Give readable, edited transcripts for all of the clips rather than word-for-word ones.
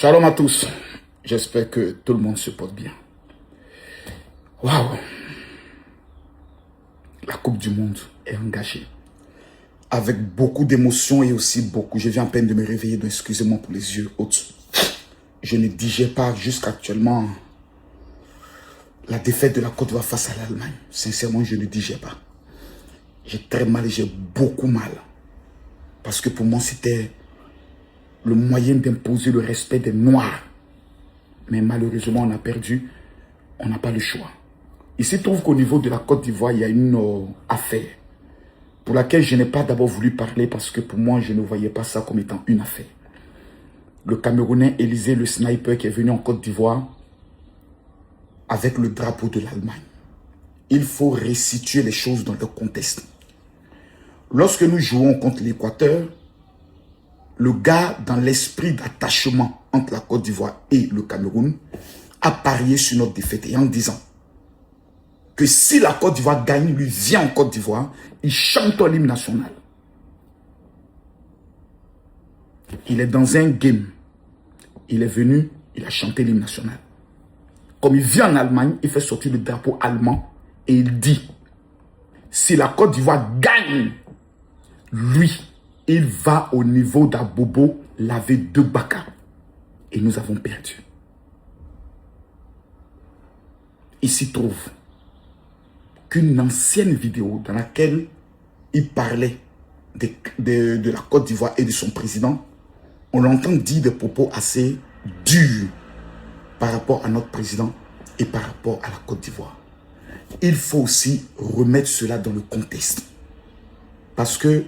Shalom à tous. J'espère que tout le monde se porte bien. Waouh! La Coupe du Monde est engagée. Avec beaucoup d'émotions et aussi beaucoup. Je viens à peine de me réveiller, donc excusez-moi pour les yeux hauts. Je ne digère pas jusqu'actuellement la défaite de la Côte d'Ivoire face à l'Allemagne. Sincèrement, je ne digère pas. J'ai très mal et j'ai beaucoup mal. Parce que pour moi, c'était le moyen d'imposer le respect des Noirs. Mais malheureusement, on a perdu. On n'a pas le choix. Il se trouve qu'au niveau de la Côte d'Ivoire, il y a une affaire pour laquelle je n'ai pas d'abord voulu parler parce que pour moi, je ne voyais pas ça comme étant une affaire. Le Camerounais Élysée, le sniper qui est venu en Côte d'Ivoire avec le drapeau de l'Allemagne. Il faut resituer les choses dans leur contexte. Lorsque nous jouons contre l'Équateur, le gars, dans l'esprit d'attachement entre la Côte d'Ivoire et le Cameroun, a parié sur notre défaite et en disant que si la Côte d'Ivoire gagne, lui vient en Côte d'Ivoire, il chante l'hymne national. Il est dans un game. Il est venu, il a chanté l'hymne national. Comme il vient en Allemagne, il fait sortir le drapeau allemand et il dit, si la Côte d'Ivoire gagne, lui, il va au niveau d'Abobo laver 2 baka. Et nous avons perdu. Il s'y trouve qu'une ancienne vidéo dans laquelle il parlait de la Côte d'Ivoire et de son président, on l'entend dire des propos assez durs par rapport à notre président et par rapport à la Côte d'Ivoire. Il faut aussi remettre cela dans le contexte. Parce que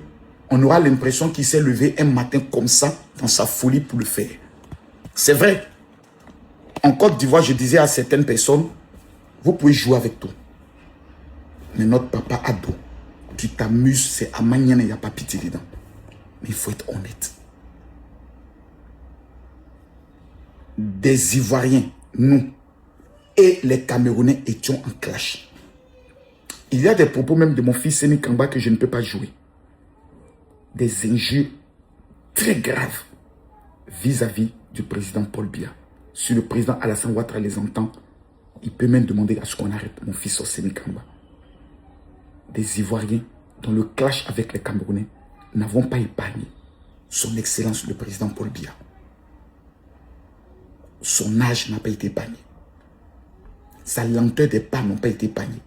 on aura l'impression qu'il s'est levé un matin comme ça, dans sa folie pour le faire. C'est vrai. En Côte d'Ivoire, je disais à certaines personnes, vous pouvez jouer avec tout. Mais notre papa ado, tu t'amuses, c'est à Manienne, il n'y a pas pitié dedans. Mais il faut être honnête. Des Ivoiriens, nous, et les Camerounais étions en clash. Il y a des propos même de mon fils Séni Kamba que je ne peux pas jouer. Des injures très graves vis-à-vis du président Paul Biya. Si le président Alassane Ouattara les entend, il peut même demander à ce qu'on arrête mon fils Séni Kamba. Des Ivoiriens dans le clash avec les Camerounais n'avons pas épargné son excellence le président Paul Biya. Son âge n'a pas été épargné. Sa lenteur des pas n'ont pas été épargnées.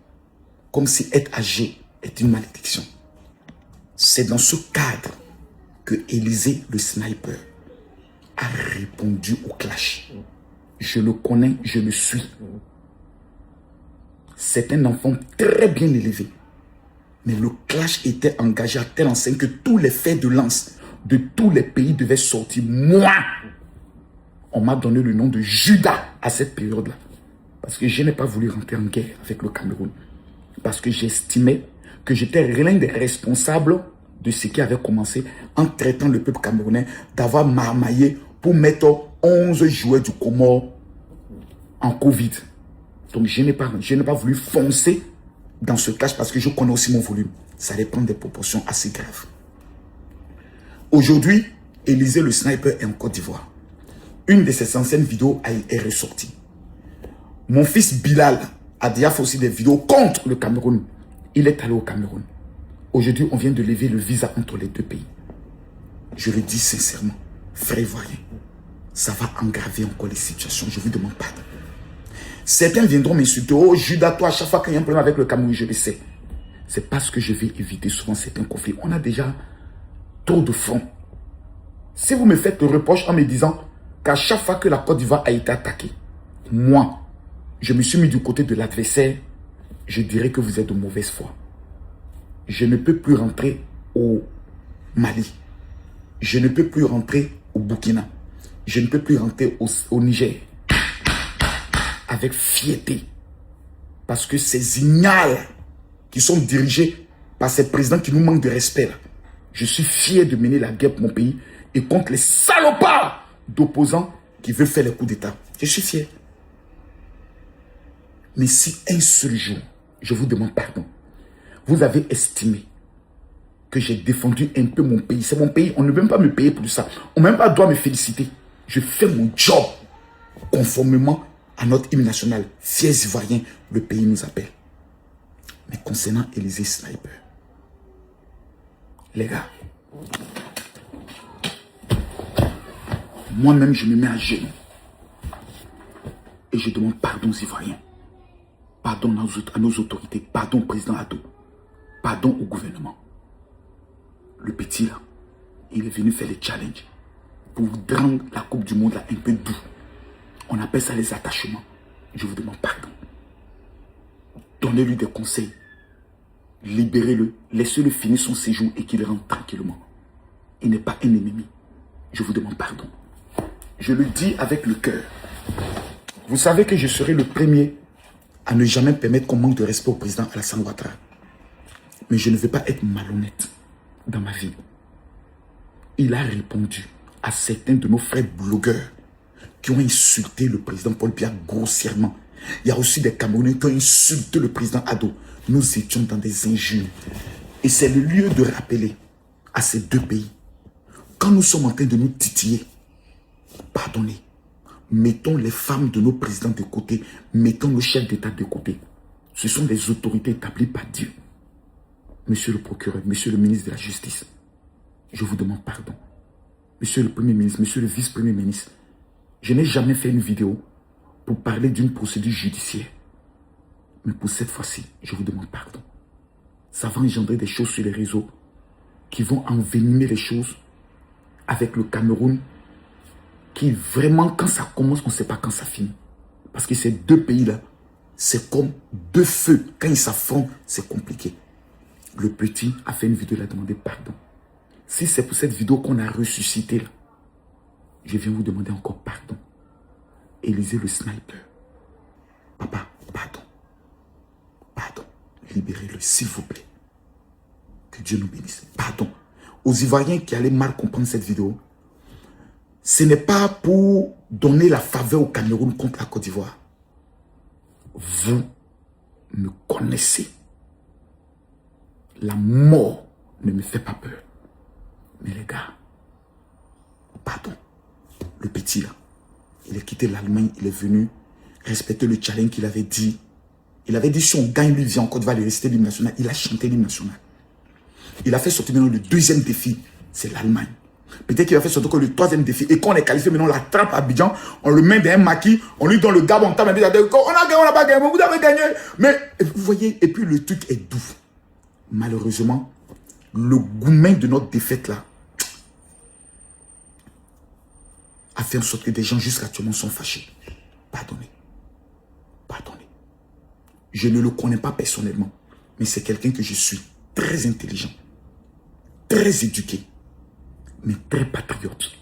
Comme si être âgé est une malédiction. C'est dans ce cadre que Élysée, le sniper, a répondu au clash. Je le connais, je le suis. C'est un enfant très bien élevé. Mais le clash était engagé à telle enseigne que tous les faits de lance de tous les pays devaient sortir. Moi, on m'a donné le nom de Judas à cette période-là. Parce que je n'ai pas voulu rentrer en guerre avec le Cameroun. Parce que j'estimais que j'étais l'un des responsables de ce qui avait commencé en traitant le peuple camerounais d'avoir marmaillé pour mettre 11 joueurs du Comore en Covid. Donc je n'ai pas voulu foncer dans ce clash parce que je connais aussi mon volume. Ça allait prendre des proportions assez graves. Aujourd'hui, Élysée le sniper est en Côte d'Ivoire. Une de ses anciennes vidéos est ressortie. Mon fils Bilal a déjà fait aussi des vidéos contre le Cameroun. Il est allé au Cameroun. Aujourd'hui, on vient de lever le visa entre les deux pays. Je le dis sincèrement, frère ivoirien, ça va aggraver encore les situations. Je vous demande pardon. Certains viendront m'insulter. Oh, Judas, toi, à chaque fois qu'il y a un problème avec le Cameroun, je le sais. C'est parce que je vais éviter souvent certains conflits. On a déjà trop de fronts. Si vous me faites le reproche en me disant qu'à chaque fois que la Côte d'Ivoire a été attaquée, moi, je me suis mis du côté de l'adversaire, je dirais que vous êtes de mauvaise foi. Je ne peux plus rentrer au Mali. Je ne peux plus rentrer au Burkina. Je ne peux plus rentrer au Niger. Avec fierté. Parce que ces ignares qui sont dirigés par ces présidents qui nous manquent de respect, là, je suis fier de mener la guerre pour mon pays et contre les salopards d'opposants qui veulent faire les coups d'État. Je suis fier. Mais si un seul jour, je vous demande pardon, vous avez estimé que j'ai défendu un peu mon pays. C'est mon pays, on ne veut même pas me payer pour ça. On ne même pas doit me féliciter. Je fais mon job conformément à notre hymne national. Fiers Ivoiriens, le pays nous appelle. Mais concernant Élysée Sniper, les gars, moi-même, je me mets à genoux. Et je demande pardon aux Ivoiriens. Pardon à nos autorités. Pardon au président Ado. Pardon au gouvernement. Le petit là, il est venu faire les challenges pour rendre la Coupe du Monde là un peu doux. On appelle ça les attachements. Je vous demande pardon. Donnez-lui des conseils. Libérez-le. Laissez-le finir son séjour et qu'il rentre tranquillement. Il n'est pas un ennemi. Je vous demande pardon. Je le dis avec le cœur. Vous savez que je serai le premier à ne jamais permettre qu'on manque de respect au président Alassane Ouattara. Mais je ne veux pas être malhonnête dans ma vie. Il a répondu à certains de nos frères blogueurs qui ont insulté le président Paul Biya grossièrement. Il y a aussi des Camerounais qui ont insulté le président Ado. Nous étions dans des injures. Et c'est le lieu de rappeler à ces deux pays, quand nous sommes en train de nous titiller, pardonnez. Mettons les femmes de nos présidents de côté. Mettons nos chefs d'État de côté. Ce sont des autorités établies par Dieu. Monsieur le procureur, monsieur le ministre de la Justice, je vous demande pardon. Monsieur le Premier ministre, monsieur le vice-premier ministre, je n'ai jamais fait une vidéo pour parler d'une procédure judiciaire. Mais pour cette fois-ci, je vous demande pardon. Ça va engendrer des choses sur les réseaux qui vont envenimer les choses avec le Cameroun, qui vraiment, quand ça commence, on ne sait pas quand ça finit. Parce que ces deux pays-là, c'est comme deux feux. Quand ils s'affrontent, c'est compliqué. Le petit a fait une vidéo, il a demandé pardon. Si c'est pour cette vidéo qu'on a ressuscité, là, je viens vous demander encore pardon. Élysée le Sniper. Papa, pardon. Pardon. Libérez-le, s'il vous plaît. Que Dieu nous bénisse. Pardon. Aux Ivoiriens qui allaient mal comprendre cette vidéo, ce n'est pas pour donner la faveur au Cameroun contre la Côte d'Ivoire. Vous me connaissez. La mort ne me fait pas peur. Mais les gars, pardon. Le petit là, il a quitté l'Allemagne, il est venu respecter le challenge qu'il avait dit. Il avait dit si on gagne, lui vient en Côte d'Ivoire, il restait l'hymne national. Il a chanté l'hymne national. Il a fait sortir maintenant le deuxième défi, c'est l'Allemagne. Peut-être qu'il a fait surtout que le troisième défi. Et quand on est qualifié, maintenant on l'attrape à Abidjan, on le met dans un maquis, on lui donne le gab, on tape, on a gagné, on n'a pas gagné, vous avez gagné. Mais vous voyez, et puis le truc est doux. Malheureusement, le gourmet de notre défaite là a fait en sorte que des gens jusqu'à actuellement sont fâchés. Pardonnez. Pardonnez. Je ne le connais pas personnellement, mais c'est quelqu'un que je suis très intelligent, très éduqué, mais très patriote.